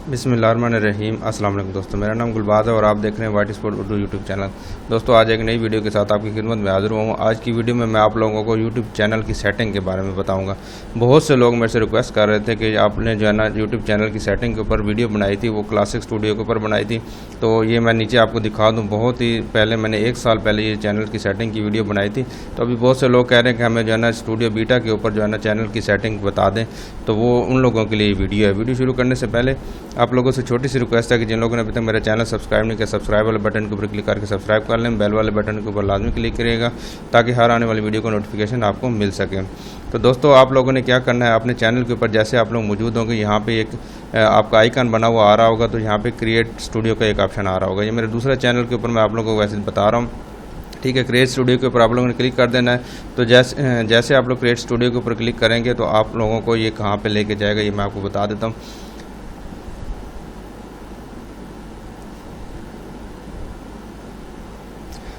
बिस्मिल्लाहिर्रहमानिर्रहीम। अस्सलाम वालेकुम दोस्तों, मेरा नाम गुलबाज है और आप देख रहे हैं white spot Urdu YouTube channel. दोस्तों आज एक नई वीडियो के साथ आपकी खिदमत में हाजिर हुआ हूँ। आज की वीडियो में मैं आप लोगों को यूट्यूब चैनल की सेटिंग के बारे में बताऊंगा। बहुत से लोग मेरे से रिक्वेस्ट कर रहे थे कि आपने जो है ना यूट्यूब चैनल की सेटिंग के ऊपर वीडियो बनाई थी, वो क्लासिक स्टूडियो के ऊपर बनाई थी। तो ये मैं नीचे आपको दिखा दूँ, बहुत ही पहले मैंने 1 साल पहले ये चैनल की सेटिंग की वीडियो बनाई थी। तो अभी बहुत से लोग कह रहे हैं कि हमें जो है ना स्टूडियो बीटा के ऊपर जो है ना चैनल की सेटिंग बता दें, तो वो उन लोगों के लिए वीडियो है। वीडियो शुरू करने से पहले आप लोगों से छोटी सी रिक्वेस्ट है कि जिन लोगों ने अभी तक मेरा चैनल सब्सक्राइब नहीं किया, सब्सक्राइब वाले बटन के ऊपर क्लिक करके सब्सक्राइब कर लें। बेल वाले बटन के ऊपर लाजमी क्लिक करिएगा ताकि हर आने वाली वीडियो का नोटिफिकेशन आपको मिल सके। तो दोस्तों आप लोगों ने क्या करना है, अपने चैनल के ऊपर जैसे आप लोग मौजूद होंगे, यहाँ पे एक आपका आइकन बना हुआ आ रहा होगा, तो यहाँ पे क्रिएट स्टूडियो का एक ऑप्शन आ रहा होगा। ये मेरे दूसरे चैनल के ऊपर मैं आप लोगों को वैसे बता रहा हूँ, ठीक है। क्रिएट स्टूडियो के ऊपर आप लोगों ने क्लिक कर देना है। तो जैसे आप लोग क्रिएट स्टूडियो के ऊपर क्लिक करेंगे तो आप लोगों को ये कहाँ पे लेके जाएगा, ये मैं आपको बता देता हूँ।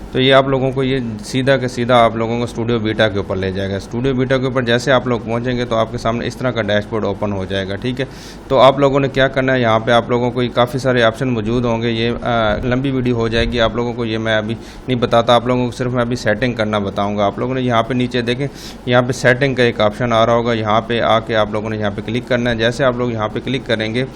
तो ये आप लोगों को ये सीधा के सीधा आप लोगों को स्टूडियो बीटा के ऊपर ले जाएगा। स्टूडियो बीटा के ऊपर जैसे आप लोग पहुंचेंगे तो आपके सामने इस तरह का डैशबोर्ड ओपन हो जाएगा, ठीक है। तो आप लोगों ने क्या करना है, यहाँ पे आप लोगों को काफ़ी सारे ऑप्शन मौजूद होंगे। ये लंबी वीडियो हो जाएगी, आप लोगों को ये मैं अभी नहीं बताता, आप लोगों को सिर्फ मैं अभी सेटिंग करना बताऊँगा। आप लोगों ने यहाँ पर नीचे देखें, यहाँ पर सेटिंग का एक ऑप्शन आ रहा होगा। यहाँ पर आके आप लोगों ने यहाँ पर क्लिक करना है। जैसे आप लोग यहाँ पर क्लिक करेंगे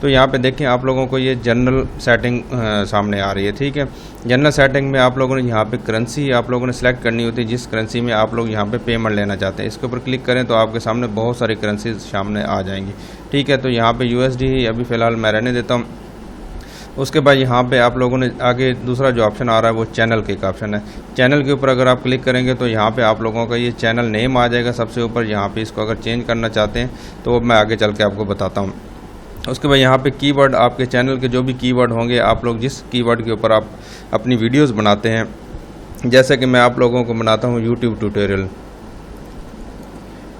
तो यहाँ पे देखें आप लोगों को ये जनरल सेटिंग सामने आ रही है, ठीक है। जनरल सेटिंग में आप लोगों ने यहाँ पे करेंसी आप लोगों ने सेलेक्ट करनी होती है, जिस करेंसी में आप लोग यहाँ पे पेमेंट लेना चाहते हैं। इसके ऊपर क्लिक करें तो आपके सामने बहुत सारी करेंसी सामने आ जाएंगी, ठीक है। तो यहाँ पे USD ही अभी फ़िलहाल मैं रहने देता हूँ। उसके बाद यहाँ पे आप लोगों ने आगे दूसरा जो ऑप्शन आ रहा है वो चैनल के एक ऑप्शन है। चैनल के ऊपर अगर आप क्लिक करेंगे तो यहाँ पे आप लोगों का ये चैनल नेम आ जाएगा सबसे ऊपर। यहाँ पे इसको अगर चेंज करना चाहते हैं तो वो मैं आगे चल के आपको बताता हूँ। उसके बाद यहाँ पे कीवर्ड, आपके चैनल के जो भी कीवर्ड होंगे, आप लोग जिस कीवर्ड के ऊपर आप अपनी वीडियोस बनाते हैं, जैसे कि मैं आप लोगों को बनाता हूँ यूट्यूब ट्यूटोरियल,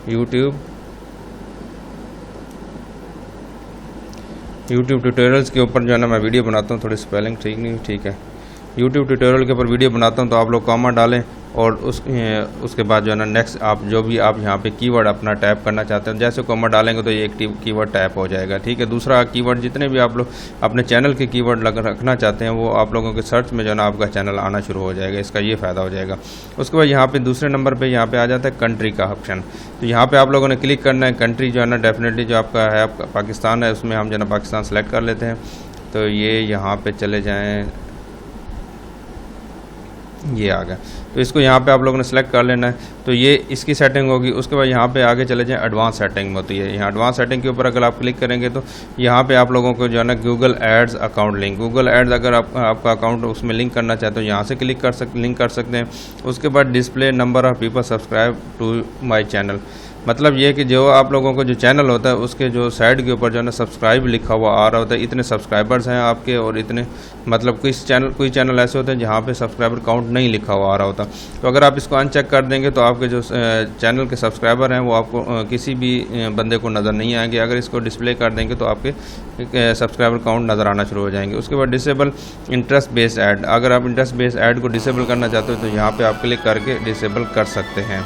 यूट्यूब ट्यूटोरियल्स के ऊपर जो है ना मैं वीडियो बनाता हूँ। थोड़ी स्पेलिंग ठीक नहीं, ठीक है। यूट्यूब ट्यूटोरियल के ऊपर वीडियो बनाता हूँ, तो आप लोग कॉमा डालें और उसके बाद जो है ना नेक्स्ट आप जो भी आप यहाँ पे कीवर्ड अपना टाइप करना चाहते हैं, जैसे कॉमा डालेंगे तो ये एक कीवर्ड टाइप हो जाएगा, ठीक है। दूसरा कीवर्ड, जितने भी आप लोग अपने चैनल के कीवर्ड रखना चाहते हैं वो आप लोगों के सर्च में जो है ना आपका चैनल आना शुरू हो जाएगा। इसका ये फ़ायदा हो जाएगा। उसके बाद यहाँ पे दूसरे नंबर पर यहाँ पे आ जाता है कंट्री का ऑप्शन। तो यहाँ पर आप लोगों ने क्लिक करना है। कंट्री जो है ना डेफिनेटली जो आपका है, आपका पाकिस्तान है, उसमें हम जो है ना पाकिस्तान सेलेक्ट कर लेते हैं। तो ये यहाँ पर चले जाएँ, ये आ गया। तो इसको यहाँ पे आप लोगों ने सेलेक्ट कर लेना है। तो ये इसकी सेटिंग होगी। उसके बाद यहाँ पे आगे चले जाएं, एडवांस सेटिंग होती है। यहाँ एडवांस सेटिंग के ऊपर अगर आप क्लिक करेंगे तो यहाँ पे आप लोगों को जो है ना Google ads account link, Google ads अगर आपका अकाउंट उसमें लिंक करना चाहते हो, यहाँ से लिंक कर सकते हैं। उसके बाद display number of people subscribe to my channel, मतलब ये कि जो आप लोगों को जो चैनल होता है उसके जो साइड के ऊपर जो है ना सब्सक्राइब लिखा हुआ आ रहा होता है, इतने सब्सक्राइबर्स हैं आपके, और इतने मतलब कोई चैनल ऐसे होते हैं जहाँ पे सब्सक्राइबर काउंट नहीं लिखा हुआ आ रहा होता। तो अगर आप इसको अनचेक कर देंगे तो आपके जो चैनल के सब्सक्राइबर हैं वो आपको किसी भी बंदे को नज़र नहीं आएंगे। अगर इसको डिस्प्ले कर देंगे तो आपके सब्सक्राइबर काउंट नज़र आना शुरू हो जाएंगे। उसके बाद डिसेबल इंटरेस्ट बेस्ड ऐड, अगर आप इंटरेस्ट बेस्ड ऐड को डिसेबल करना चाहते हो तो यहाँ पर आप क्लिक करके डिसेबल कर सकते हैं।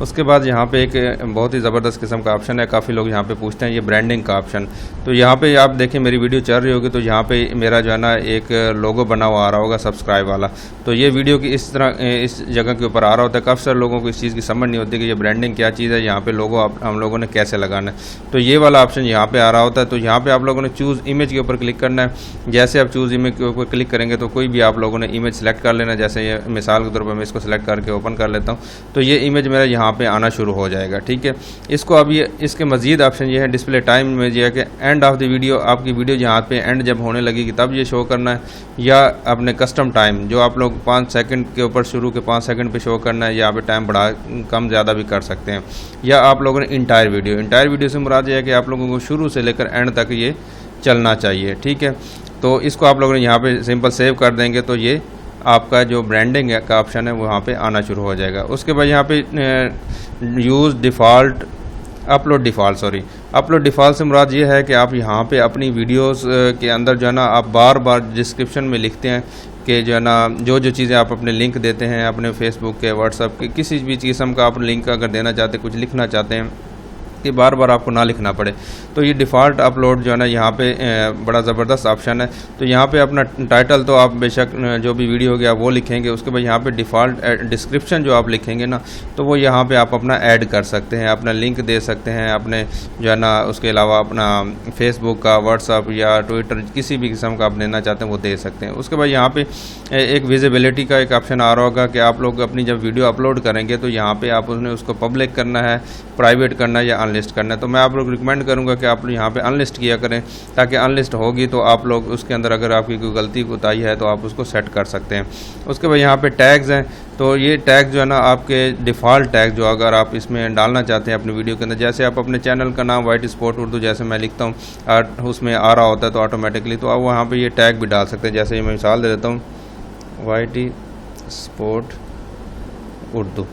उसके बाद यहाँ पे एक बहुत ही ज़बरदस्त किस्म का ऑप्शन है, काफ़ी लोग यहाँ पे पूछते हैं, ये ब्रांडिंग का ऑप्शन। तो यहाँ पे आप देखें मेरी वीडियो चल रही होगी तो यहाँ पे मेरा जो है ना एक लोगो बना हुआ आ रहा होगा सब्सक्राइब वाला। तो ये वीडियो की इस तरह इस जगह के ऊपर आ रहा होता है। काफ़ी सारे लोगों को इस चीज़ की समझ नहीं होती कि ये ब्रांडिंग क्या चीज़ है, यहाँ पर लोगो हम लोगों ने कैसे लगाना है। तो ये वाला ऑप्शन यहाँ पर आ रहा होता है। तो यहाँ पर आप लोगों ने चूज़ इमेज के ऊपर क्लिक करना है। जैसे आप चूज़ इमेज के ऊपर क्लिक करेंगे तो कोई भी आप लोगों ने इमेज सेलेक्ट कर लेना। जैसे ये मिसाल के तौर पर मैं इसको सेलेक्ट करके ओपन कर लेता हूँ, तो ये इमेज मेरा यहाँ पर आना शुरू हो जाएगा, ठीक है। इसको अब ये इसके मज़ीद ऑप्शन ये है डिस्प्ले टाइम में, ये है कि एंड ऑफ द वीडियो, आपकी वीडियो यहाँ पे एंड जब होने लगेगी तब ये शो करना है, या अपने कस्टम टाइम जो आप लोग 5 सेकंड के ऊपर शुरू के 5 सेकंड पे शो करना है, यहाँ पे टाइम बढ़ा कम ज़्यादा भी कर सकते हैं। या आप लोगों ने इंटायर वीडियो से मुराद ये है कि आप लोगों को शुरू से लेकर एंड तक ये चलना चाहिए, ठीक है। तो इसको आप लोगों ने यहाँ पर सिंपल सेव कर देंगे तो ये आपका जो ब्रांडिंग का ऑप्शन है वो वहाँ पे आना शुरू हो जाएगा। उसके बाद यहाँ पे यूज़ डिफ़ॉल्ट अपलोड डिफ़ॉल्ट से मुराद ये है कि आप यहाँ पे अपनी वीडियोस के अंदर जो है ना आप बार बार डिस्क्रिप्शन में लिखते हैं कि जो है ना जो चीज़ें आप अपने लिंक देते हैं, अपने फेसबुक के, व्हाट्सएप के, किसी भी किस्म का आप लिंक अगर देना चाहते हैं, कुछ लिखना चाहते हैं, कि बार बार आपको ना लिखना पड़े। तो ये डिफ़ॉल्ट अपलोड जो है ना यहाँ पे बड़ा ज़बरदस्त ऑप्शन है। तो यहाँ पे अपना टाइटल तो आप बेशक जो भी वीडियो होगी आप वो लिखेंगे, उसके बाद यहाँ पे डिफ़ॉल्ट डिस्क्रिप्शन जो आप लिखेंगे ना तो वो यहाँ पे आप अपना ऐड कर सकते हैं, अपना लिंक दे सकते हैं अपने जो है ना, उसके अलावा अपना फेसबुक का, व्हाट्सअप या ट्विटर किसी भी किस्म का आप देना चाहते हैं वो दे सकते हैं। उसके बाद यहाँ पे एक विजिबिलिटी का एक ऑप्शन आ रहा होगा कि आप लोग अपनी जब वीडियो अपलोड करेंगे तो यहाँ पे आप उसने उसको पब्लिक करना है, प्राइवेट करना है या अनलिस्ट करना है। तो मैं आप लोग रिकमेंड करूँगा कि आप यहाँ पे अनलिस्ट किया करें, ताकि अनलिस्ट होगी तो आप लोग उसके अंदर अगर आपकी कोई गलती कोताही है तो आप उसको सेट कर सकते हैं। उसके बाद यहाँ पे टैग्स हैं, तो ये टैग जो है ना आपके डिफ़ॉल्ट टैग जो अगर आप इसमें डालना चाहते हैं अपनी वीडियो के अंदर, जैसे आप अपने चैनल का नाम वाइट स्पोर्ट उर्दू जैसे मैं लिखता हूँ उसमें आ रहा होता है तो ऑटोमेटिकली तो आप वहाँ पे ये टैग भी डाल सकते हैं। जैसे मैं मिसाल दे देता हूँ वाइट स्पोर्ट उर्दू,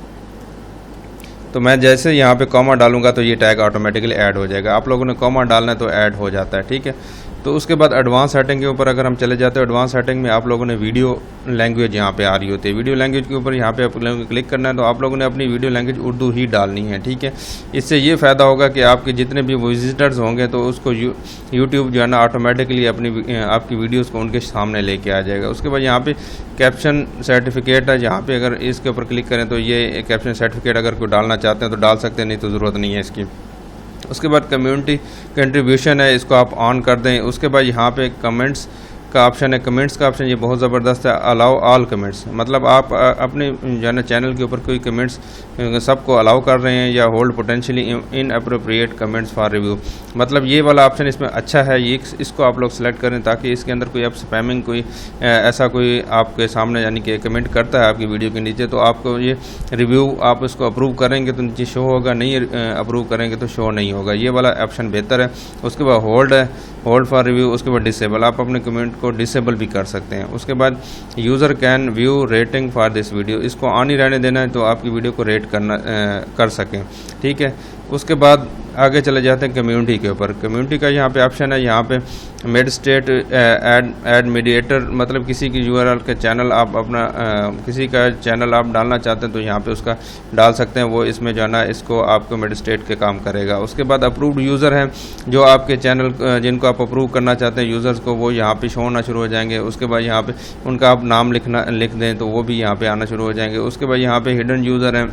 तो मैं जैसे यहाँ पे कॉमा डालूंगा तो ये टैग ऑटोमेटिकली ऐड हो जाएगा। आप लोगों ने कॉमा डालना है तो ऐड हो जाता है, ठीक है। तो उसके बाद एडवांस सेटिंग के ऊपर अगर हम चले जाते हैं, एडवांस सेटिंग में आप लोगों ने वीडियो लैंग्वेज यहाँ पे आ रही होती है। वीडियो लैंग्वेज के ऊपर यहाँ पे आप लोगों को क्लिक करना है, तो आप लोगों ने अपनी वीडियो लैंग्वेज उर्दू ही डालनी है, ठीक है। इससे ये फ़ायदा होगा कि आपके जितने भी विजिटर्स होंगे तो उसको यूट्यूब जो है ना ऑटोमेटिकली अपनी आपकी वीडियोज़ को उनके सामने लेके आ जाएगा। उसके बाद यहाँ पे कैप्शन सर्टिफिकेट है, यहाँ पे अगर इसके ऊपर क्लिक करें तो ये कैप्शन सर्टिफिकेट अगर कोई डालना चाहते हैं तो डाल सकते हैं, नहीं तो ज़रूरत नहीं है इसकी। उसके बाद कम्युनिटी कंट्रीब्यूशन है, इसको आप ऑन कर दें। उसके बाद यहाँ पे कमेंट्स का ऑप्शन है, कमेंट्स का ऑप्शन ये बहुत ज़बरदस्त है, अलाउ ऑल कमेंट्स, मतलब आप अपने जो है ना चैनल के ऊपर कोई कमेंट्स सबको अलाउ कर रहे हैं या hold potentially in appropriate comments for review, मतलब ये वाला ऑप्शन इसमें अच्छा है। ये इसको आप लोग सेलेक्ट करें ताकि इसके अंदर कोई आप स्पैमिंग कोई ऐसा कोई आपके सामने यानी कि कमेंट करता है आपकी वीडियो के नीचे तो आपको ये रिव्यू आप इसको अप्रूव करेंगे तो नीचे शो होगा, नहीं अप्रूव करेंगे तो शो नहीं होगा। ये वाला ऑप्शन बेहतर है। उसके बाद होल्ड है, होल्ड फॉर रिव्यू। उसके बाद डिसेबल, आप अपने कमेंट को डिसेबल भी कर सकते हैं। उसके बाद user can view rating for this video, इसको ऑन ही रहने देना है तो आपकी वीडियो को रेट करना कर सकें, ठीक है। उसके बाद आगे चले जाते हैं कम्युनिटी के ऊपर। कम्युनिटी का यहाँ पे ऑप्शन है, यहाँ पे मिड स्टेट एड मीडिएटर, मतलब किसी की यूआरएल के चैनल आप अपना किसी का चैनल आप डालना चाहते हैं तो यहाँ पे उसका डाल सकते हैं, वो इसमें जो है ना इसको आपको मिड स्टेट के काम करेगा। उसके बाद अप्रूव्ड यूज़र हैं, जो आपके चैनल जिनको आप अप्रूव करना चाहते हैं यूज़र्स को, वो यहाँ पे शो होना शुरू हो जाएंगे। उसके बाद यहाँ पे उनका आप नाम लिख दें तो वो भी यहाँ पे आना शुरू हो जाएंगे। उसके बाद यहाँ पे हिडन यूज़र हैं,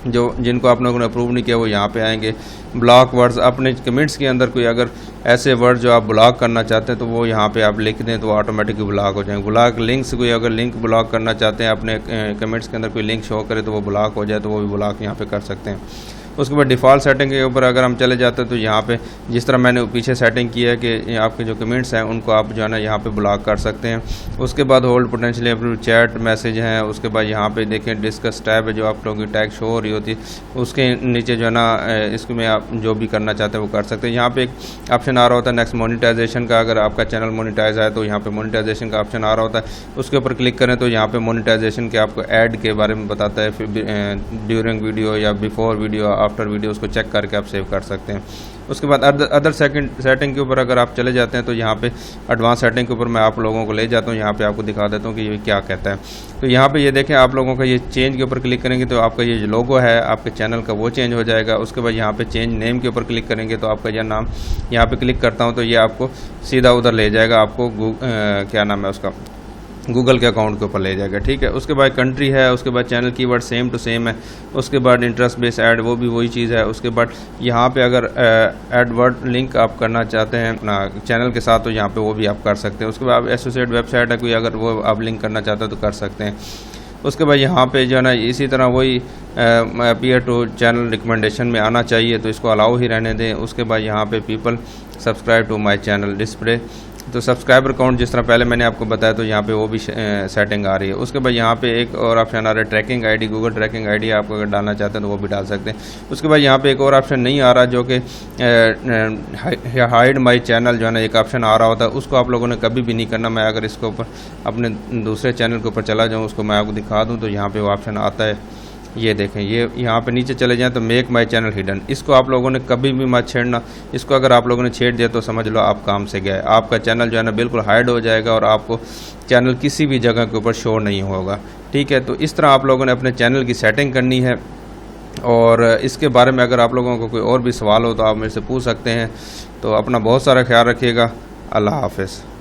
जो जिनको आप लोगों ने अप्रूव नहीं किया वो यहाँ पे आएंगे। ब्लॉक वर्ड्स, अपने कमेंट्स के अंदर कोई अगर ऐसे वर्ड जो आप ब्लॉक करना चाहते हैं तो वो यहाँ पे आप लिख दें तो ऑटोमेटिकली ब्लॉक हो जाएंगे। ब्लॉक लिंक्स, कोई अगर लिंक ब्लॉक करना चाहते हैं अपने कमेंट्स के अंदर कोई लिंक शो करे तो वो ब्लॉक हो जाए तो वो भी ब्लॉक यहाँ पे कर सकते हैं। उसके बाद डिफ़ॉल्ट सेटिंग के ऊपर अगर हम चले जाते हैं तो यहाँ पे जिस तरह मैंने पीछे सेटिंग की है कि आपके जो कमेंट्स हैं उनको आप जो है ना यहाँ पे ब्लॉक कर सकते हैं। उसके बाद hold potentially approve chat message हैं। उसके बाद यहाँ पे देखें डिस्कस टैब है, जो आप लोगों की टैग शो हो रही होती है उसके नीचे जो है ना इसमें आप जो भी करना चाहते हैं वो कर सकते हैं। यहाँ पे एक ऑप्शन आ रहा होता है नेक्स्ट मोनिटाइजेशन का, अगर आपका चैनल मोनिटाइज है तो यहाँ पे मोनिटाइजेशन का ऑप्शन आ रहा होता है, उसके ऊपर क्लिक करें तो यहाँ पे मोनिटाइजेशन के आपको ऐड के बारे में बताता है, फिर ड्यूरिंग वीडियो या बिफोर वीडियो, आफ्टर वीडियो, उसको चेक करके आप सेव कर सकते हैं। उसके बाद अदर सेटिंग के ऊपर अगर आप चले जाते हैं तो यहाँ पे एडवांस सेटिंग के ऊपर मैं आप लोगों को ले जाता हूँ, यहाँ पे आपको दिखा देता हूँ कि ये क्या कहता है। तो यहाँ पे ये देखें, आप लोगों का ये चेंज के ऊपर क्लिक करेंगे तो आपका ये जो लोगो है आपके चैनल का वो चेंज हो जाएगा। उसके बाद यहाँ पे चेंज नेम के ऊपर क्लिक करेंगे तो आपका यह नाम यहाँ पे क्लिक करता हूँ तो ये आपको सीधा उधर ले जाएगा, आपको क्या नाम है उसका, गूगल के अकाउंट के ऊपर ले जाएगा, ठीक है। उसके बाद कंट्री है, उसके बाद channel keyword same to same है, उसके बाद इंटरेस्ट बेस ऐड वो भी वही चीज़ है। उसके बाद यहाँ पे अगर एडवर्ड लिंक आप करना चाहते हैं अपना चैनल के साथ तो यहाँ पे वो भी आप कर सकते हैं। उसके बाद एसोसिएट वेबसाइट है कोई, अगर वो आप लिंक करना चाहते हैं तो कर सकते हैं। उसके बाद यहाँ पे जो है ना इसी तरह वही अपीयर टू चैनल रिकमेंडेशन में आना चाहिए तो इसको अलाउ ही रहने दें। उसके बाद यहाँ पे people subscribe to my channel display, तो सब्सक्राइबर काउंट जिस तरह पहले मैंने आपको बताया तो यहाँ पे वो भी सेटिंग आ रही है। उसके बाद यहाँ पे एक और ऑप्शन आ रहा है tracking ID, Google tracking ID आप अगर डालना चाहते हैं तो वो भी डाल सकते हैं। उसके बाद यहाँ पे एक और ऑप्शन नहीं आ रहा जो कि हाइड माय चैनल जो है ना एक ऑप्शन आ रहा होता है, उसको आप लोगों ने कभी भी नहीं करना। मैं अगर इसके ऊपर अपने दूसरे चैनल के ऊपर चला जाऊँ, उसको मैं आपको दिखा दूँ तो यहाँ पर वो ऑप्शन आता है, ये देखें, ये यहाँ पे नीचे चले जाएं तो मेक माय चैनल हिडन, इसको आप लोगों ने कभी भी मत छेड़ना। इसको अगर आप लोगों ने छेड़ दिया तो समझ लो आप काम से गए, आपका चैनल जो है ना बिल्कुल हाइड हो जाएगा और आपको चैनल किसी भी जगह के ऊपर शो नहीं होगा, ठीक है। तो इस तरह आप लोगों ने अपने चैनल की सेटिंग करनी है। और इसके बारे में अगर आप लोगों को कोई और भी सवाल हो तो आप मेरे से पूछ सकते हैं। तो अपना बहुत सारा ख्याल रखिएगा। अल्लाह हाफ़िज़।